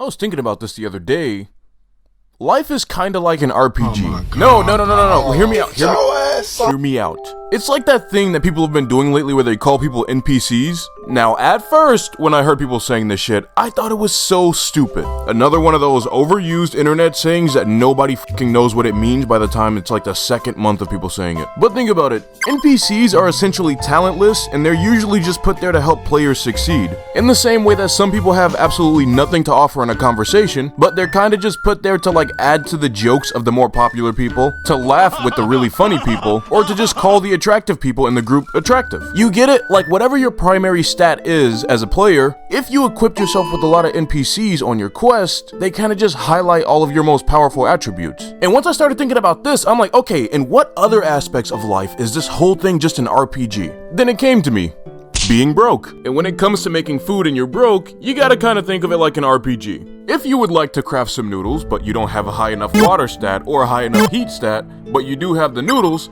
I was thinking about this the other day. Life is kind of like an RPG. Oh No. Hear me out. Hear me out. It's like that thing that people have been doing lately where they call people NPCs. Now, at first, when I heard people saying this shit, I thought it was so stupid. Another one of those overused internet sayings that nobody fucking knows what it means by the time it's like the second month of people saying it. But think about it. NPCs are essentially talentless, and they're usually just put there to help players succeed. In the same way that some people have absolutely nothing to offer in a conversation, but they're kinda just put there to like add to the jokes of the more popular people, to laugh with the really funny people, or to just call the attractive people in the group attractive. You get it? Like whatever your primary stat is as a player, if you equip yourself with a lot of NPCs on your quest, they kind of just highlight all of your most powerful attributes. And once I started thinking about this, I'm like, okay, in what other aspects of life is this whole thing just an RPG? Then it came to me. Being broke. And when it comes to making food and you're broke, you gotta kind of think of it like an RPG. If you would like to craft some noodles, but you don't have a high enough water stat or a high enough heat stat, but you do have the noodles,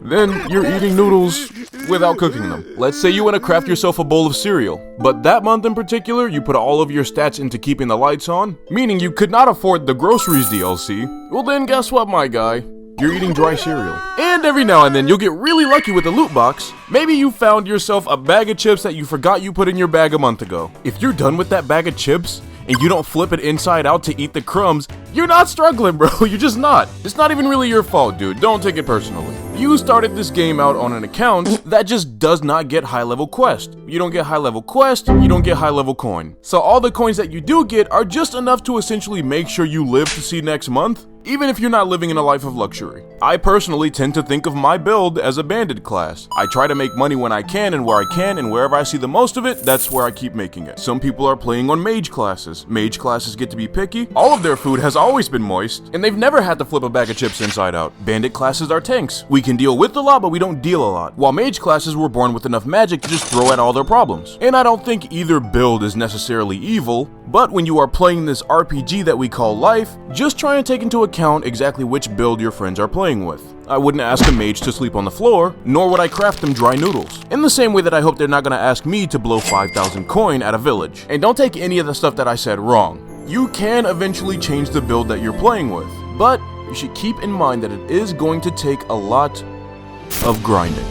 then you're eating noodles without cooking them. Let's say you want to craft yourself a bowl of cereal, but that month in particular, you put all of your stats into keeping the lights on, meaning you could not afford the groceries DLC. Well then guess what, my guy? You're eating dry cereal. And every now and then, you'll get really lucky with a loot box. Maybe you found yourself a bag of chips that you forgot you put in your bag a month ago. If you're done with that bag of chips, and you don't flip it inside out to eat the crumbs, you're not struggling, bro. You're just not. It's not even really your fault, dude. Don't take it personally. You started this game out on an account that just does not get high-level quest. You don't get high-level quest, you don't get high-level coin. So all the coins that you do get are just enough to essentially make sure you live to see next month, even if you're not living in a life of luxury. I personally tend to think of my build as a bandit class. I try to make money when I can and where I can, and wherever I see the most of it, that's where I keep making it. Some people are playing on mage classes. Mage classes get to be picky. All of their food has always been moist, and they've never had to flip a bag of chips inside out. Bandit classes are tanks. We can deal with a lot, but we don't deal a lot. While mage classes were born with enough magic to just throw at all their problems. And I don't think either build is necessarily evil, but when you are playing this RPG that we call life, just try and take into account exactly which build your friends are playing with. I wouldn't ask a mage to sleep on the floor, nor would I craft them dry noodles. In the same way that I hope they're not gonna ask me to blow 5,000 coin at a village. And don't take any of the stuff that I said wrong. You can eventually change the build that you're playing with, but you should keep in mind that it is going to take a lot of grinding.